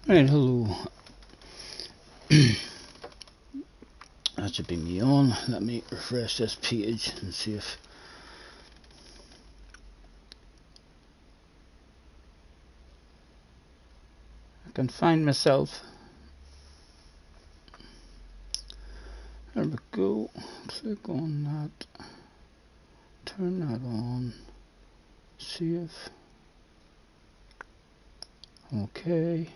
Right, hello. That should be me on. Let me refresh this page and see if I can find myself. There we go. Click on that. Turn that on. Save. Okay.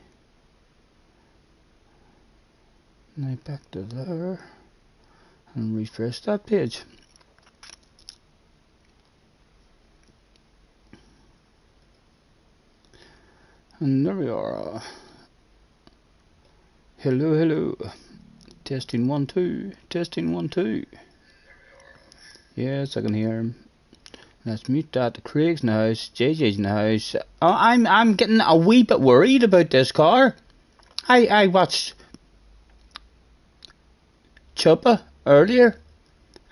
Now back to there. And refresh that page. And there we are. Hello, hello. Testing 1 2. Testing 1 2. Yes, I can hear him. Let's mute that. Craig's in the house. JJ's in the house. I'm getting a wee bit worried about this car. I watched Chuppa earlier.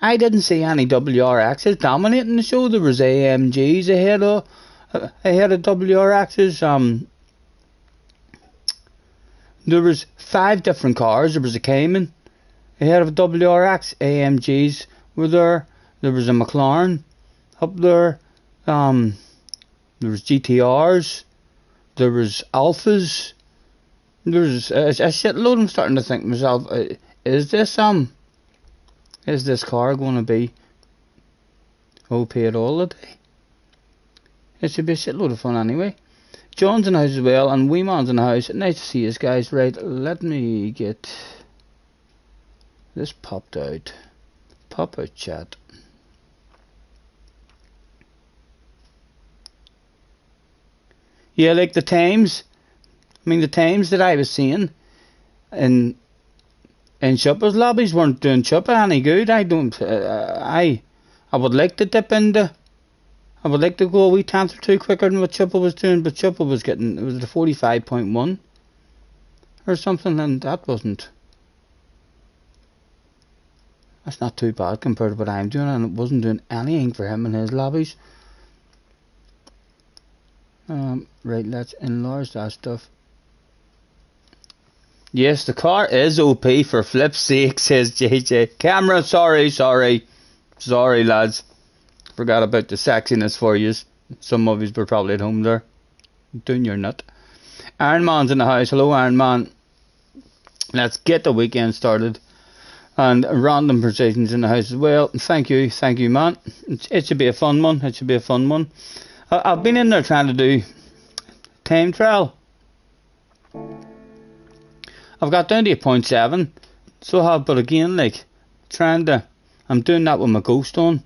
I didn't see any WRXs dominating the show. There was AMGs ahead of WRXs. There was 5 different cars. There was a Cayman ahead of a WRX. AMGs were there. There was a McLaren up there. There was GTRs. There was Alphas. There was a shitload. I'm starting to think to myself, is this car going to be OP at all today? It should be a shitload of fun anyway. John's in the house as well, and Wee Man's in the house. Nice to see you guys. Right, let me get this popped out. Pop out chat. Yeah, like the times. I mean, the times that I was seeing in Chuppa's lobbies weren't doing Chuppa any good. I would like to dip into. I would like to go a wee tenth or two quicker than what Chuppa was doing, but Chuppa was getting, it was the 45.1 or something, and that's not too bad compared to what I'm doing, and it wasn't doing anything for him in his lobbies. Right, let's enlarge that stuff. Yes, the car is OP for flip's sake, says JJ. Camera, sorry lads. Forgot about the sexiness for you. Some of you were probably at home there, doing your nut. Iron Man's in the house. Hello, Iron Man. Let's get the weekend started. And Random Precision's in the house as well. Thank you, man. It should be a fun one. I've been in there trying to do time trial. I've got down to 0.7. So I have, but again, like, I'm doing that with my ghost on.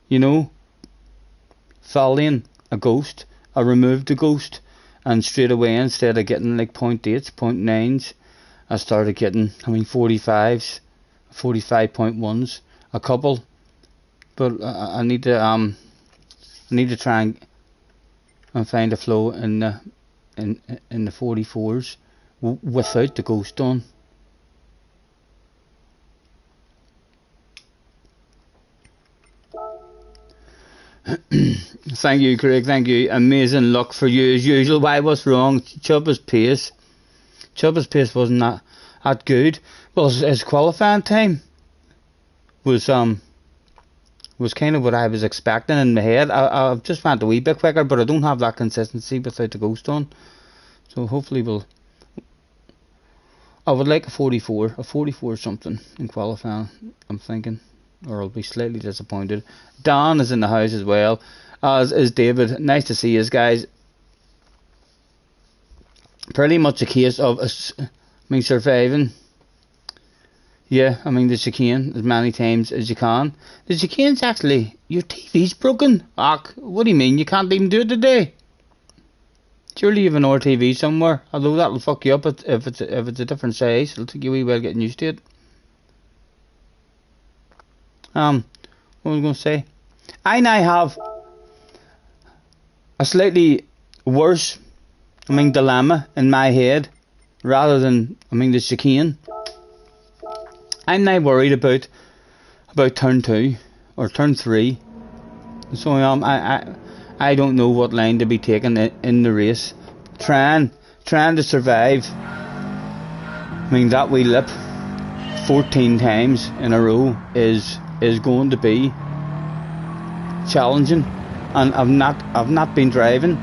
You know, following a ghost, I removed the ghost, and straight away, instead of getting like 0.8s, 0.9s, I started getting, 45s, 45.1s, a couple. But I need to try and find a flow in the 44s without the ghost on. Thank you, Craig, thank you. Amazing luck for you as usual. Why was wrong? Chubba's pace wasn't that good. Well, his qualifying time was kind of what I was expecting in my head. I just went a wee bit quicker, but I don't have that consistency without the ghost on. So hopefully I would like a 44 something in qualifying, I'm thinking. Or I'll be slightly disappointed. Don is in the house as well, as is David. Nice to see you guys. Pretty much a case of surviving. Yeah, the chicane as many times as you can. The chicane's actually, your TV's broken. What do you mean? You can't even do it today? Surely you have an RTV somewhere. Although that'll fuck you up if it's a different size. It'll take you a wee while getting used to it. What was I going to say? I now have a slightly worse, dilemma in my head, rather than, the chicane. I'm now worried about turn 2 or turn 3. So I don't know what line to be taking in the race. Trying trying to survive. I mean, that wee lip 14 times in a row is going to be challenging, and I've not been driving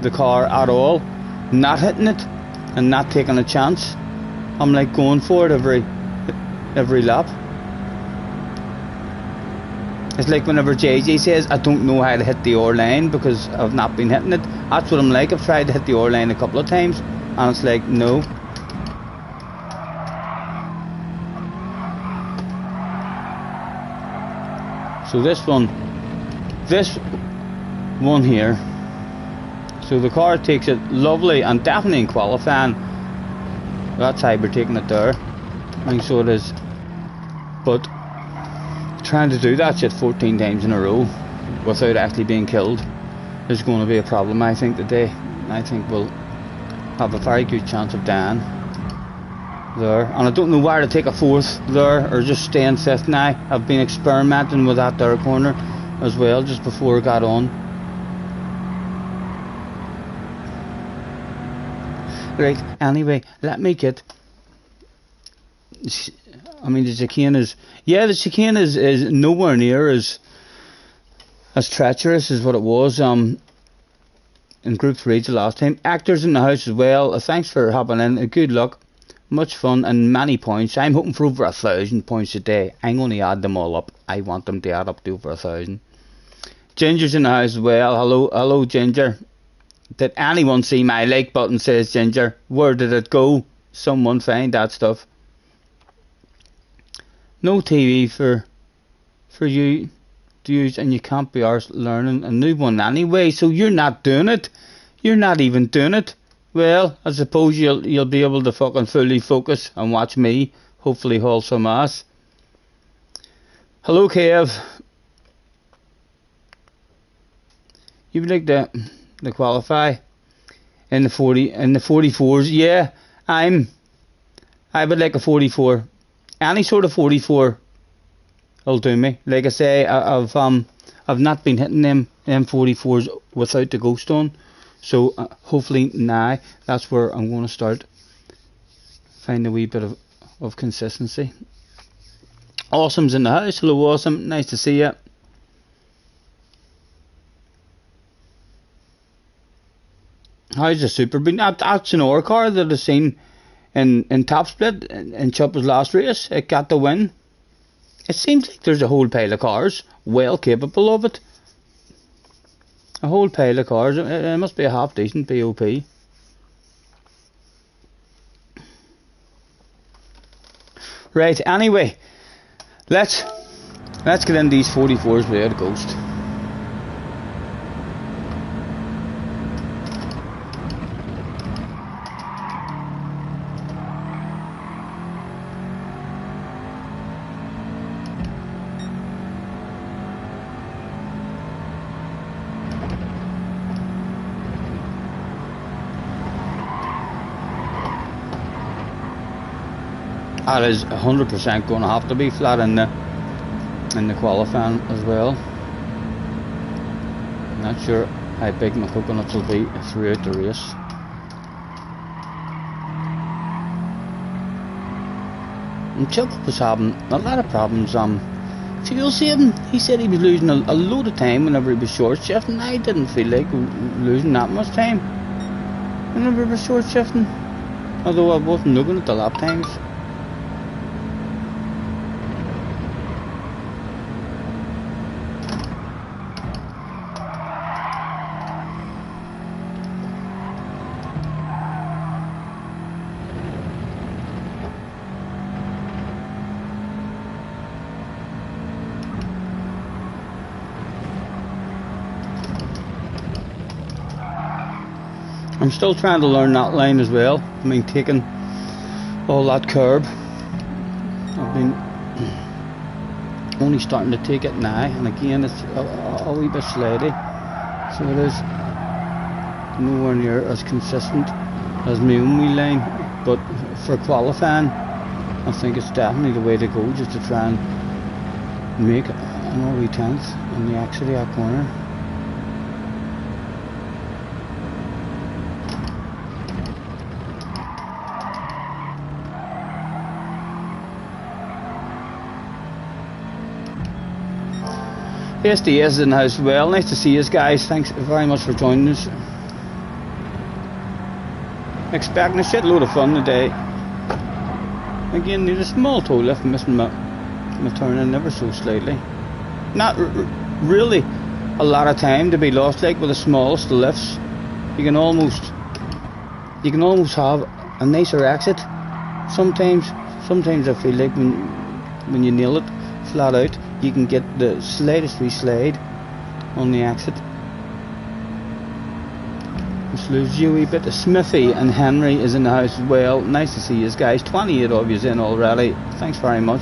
the car at all, not hitting it and not taking a chance. I'm like going for it every lap. It's like whenever JJ says I don't know how to hit the R line because I've not been hitting it. That's what I'm like. I've tried to hit the R line a couple of times and it's like no. So this one here, so the car takes it lovely and definitely in qualifying. That's how we're taking it there. I think so it is. But trying to do that shit 14 times in a row without actually being killed is going to be a problem, I think, today. I think we'll have a very good chance of dying there, and I don't know where to take a fourth there or just stay in fifth now. I've been experimenting with that there corner as well just before I got on. Right, anyway, let me get, I mean, the chicane is, yeah, the chicane is nowhere near as treacherous as what it was in Group 3 the last time. Actors in the house as well, thanks for hopping in, good luck. Much fun and many points. I'm hoping for over 1,000 points a day. I'm going to add them all up. I want them to add up to over 1,000. Ginger's in the house as well. Hello Ginger. Did anyone see my like button, says Ginger? Where did it go? Someone find that stuff. No TV for you to use, and you can't be arsed learning a new one anyway, so you're not doing it. You're not even doing it. Well, I suppose you'll be able to fucking fully focus and watch me hopefully haul some ass. Hello Kev. You would like to qualify in the 44s? Yeah, I would like a 44. Any sort of 44 will do me. Like I say, I've not been hitting them M44s without the ghost on. So hopefully now that's where I'm going to start. Find a wee bit of consistency. Awesome's in the house. Hello Awesome, nice to see you. How's the Super been? That's an R car that I've seen in Top Split in Chopper's last race. It got the win. It seems like there's a whole pile of cars well capable of it. A whole pile of cars. It must be a half decent BOP. Right, anyway, let's get in these 44s without a ghost. That is 100% going to have to be flat in the qualifying as well. Not sure how big my coconuts will be throughout the race. And Chip was having a lot of problems fuel saving. He said he was losing a load of time whenever he was short shifting. I didn't feel like losing that much time whenever he was short shifting, although I wasn't looking at the lap times. I'm still trying to learn that line as well. I mean, taking all that curb. I've been only starting to take it now, and again it's a wee bit slidey, so it is nowhere near as consistent as my own wee line. But for qualifying, I think it's definitely the way to go, just to try and make an wee 10th on the exit of that corner. SDS is in the house as well. Nice to see you guys. Thanks very much for joining us. Expecting a shitload of fun today. Again, need a small toe lift, missing my turning ever so slightly. Not really a lot of time to be lost like with the smallest of lifts. You can almost have a nicer exit. Sometimes I feel like when you nail it flat out, you can get the slightest wee slide on the exit. Just lose you a wee bit. Smithy and Henry is in the house as well. Nice to see you guys. 28 of you in already. Thanks very much.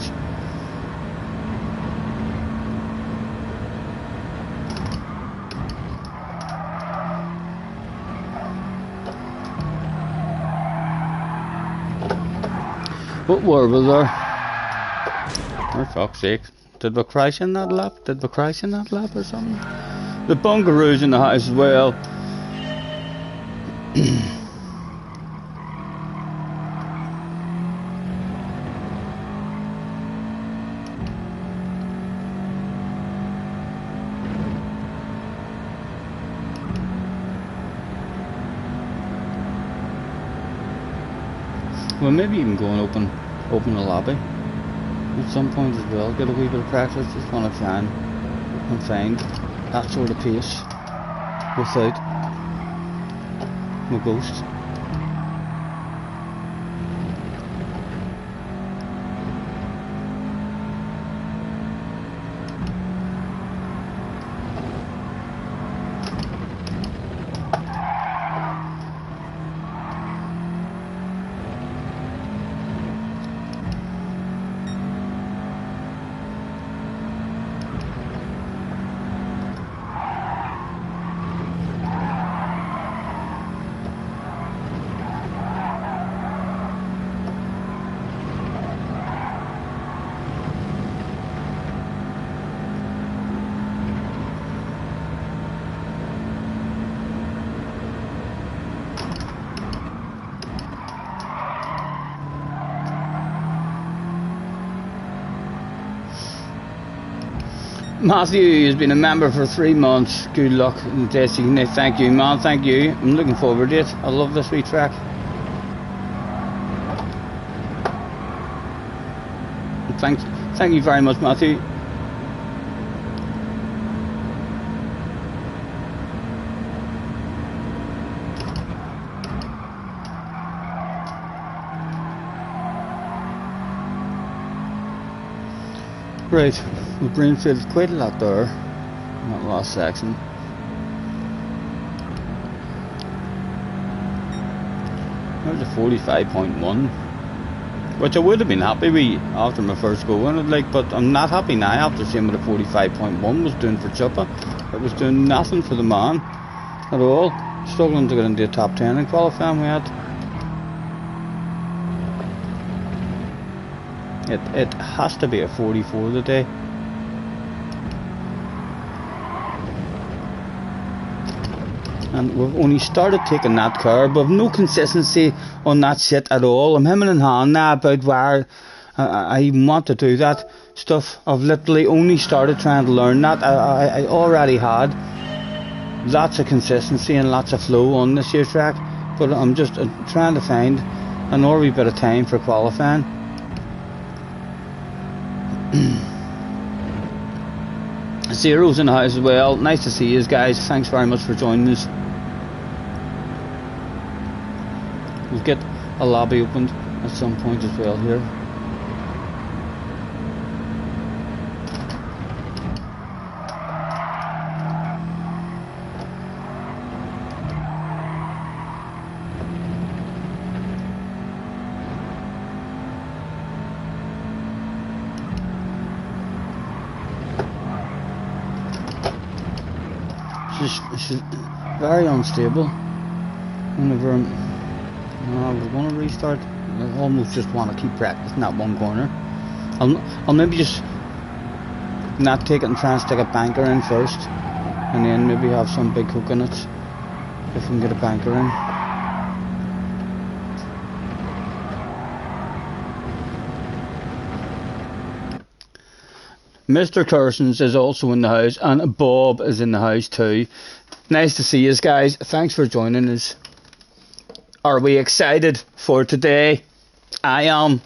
What were we there? For fuck's sake. Did we crash in that lap? Or something? The Bungaroo's in the house as well. Well, maybe even go and open the lobby at some point as well. Get a wee bit of practice. Just want to try and find that sort of pace without my ghost. Matthew has been a member for 3 months. Good luck in Destiny. Thank you, man. Thank you. I'm looking forward to it. I love this wee track. Thank you very much, Matthew. Right, the Brainfield's quite a lot there in that last section. There's a 45.1, which I would have been happy with after my first go in it, like, but I'm not happy now after seeing what a 45.1 was doing for Chuppa. It was doing nothing for the man at all. Struggling to get into the top 10 in qualifying we had. It has to be a 44 today. And we've only started taking that curve. We've no consistency on that shit at all. I'm hemming and hawing now about where I want to do that stuff. I've literally only started trying to learn that. I already had lots of consistency and lots of flow on this year's track, but I'm just trying to find an wee bit of time for qualifying. Zero's in the house as well. Nice to see you guys. Thanks very much for joining us. We'll get a lobby opened at some point as well here. She's very unstable. Whenever we're going to restart, I almost just want to keep practicing that one corner. I'll maybe just not take it and try and stick a banker in first, and then maybe have some big coconuts if we can get a banker in. Mr. Kersons is also in the house, and Bob is in the house too. Nice to see you guys. Thanks for joining us. Are we excited for today? I am.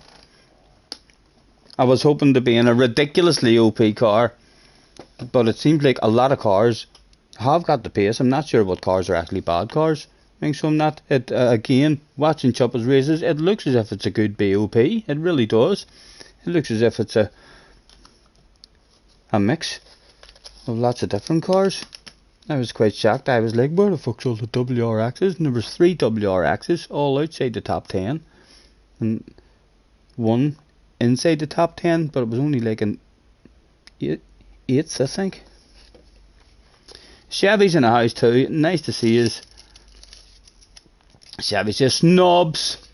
I was hoping to be in a ridiculously OP car, but it seems like a lot of cars have got the pace. I'm not sure what cars are actually bad cars. I think so. I'm not. Again, watching Chopper's races, it looks as if it's a good BOP. It really does. It looks as if it's a mix of lots of different cars. I was quite shocked. I was like, where the fuck's all the WRXs? And there was 3 WRXs, all outside the top 10. And 1 inside the top 10, but it was only like an 8th, I think. Chevy's in the house too. Nice to see us. Chevy says, snobs.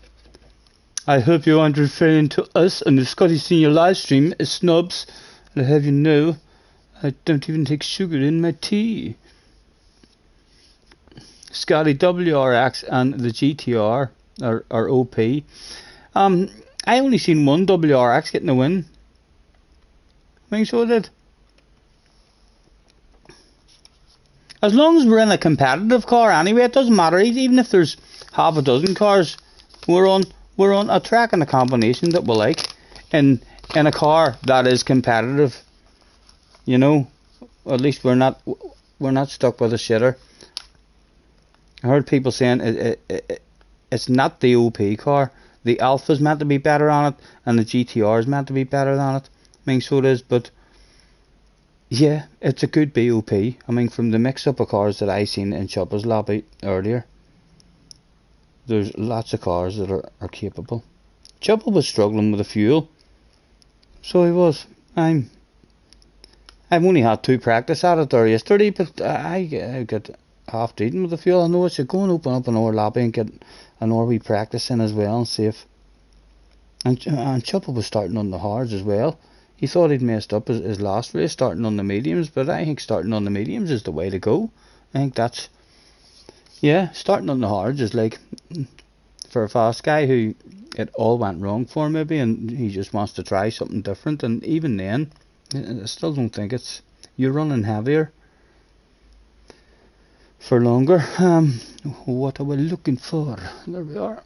I hope you aren't referring to us on the Scotty Senior live stream as snobs. I'll have you know, I don't even take sugar in my tea. Scotty WRX and the GTR are OP. I only seen 1 WRX getting a win. I think so it did. As long as we're in a competitive car anyway, it doesn't matter. Even if there's half a dozen cars, we're on a track and a combination that we like in a car that is competitive. You know, at least we're not stuck with a shitter. I heard people saying it's not the OP car. The Alpha's meant to be better on it, and the GTR is meant to be better on it. I mean, so it is, but yeah, it's a good BOP. I mean, from the mix-up of cars that I seen in Chopper's lobby earlier, there's lots of cars that are capable. Chopper was struggling with the fuel, so he was. I've only had 2 practice at it there yesterday, but I got half eaten with the fuel. I know I should go and open up another lobby and get another wee practice in as well and see if. And Chopper was starting on the hards as well. He thought he'd messed up his last race starting on the mediums, but I think starting on the mediums is the way to go. I think that's, yeah, starting on the hards is like, for a fast guy who it all went wrong for maybe, and he just wants to try something different, and even then, I still don't think it's, you're running heavier for longer. What are we looking for? There we are.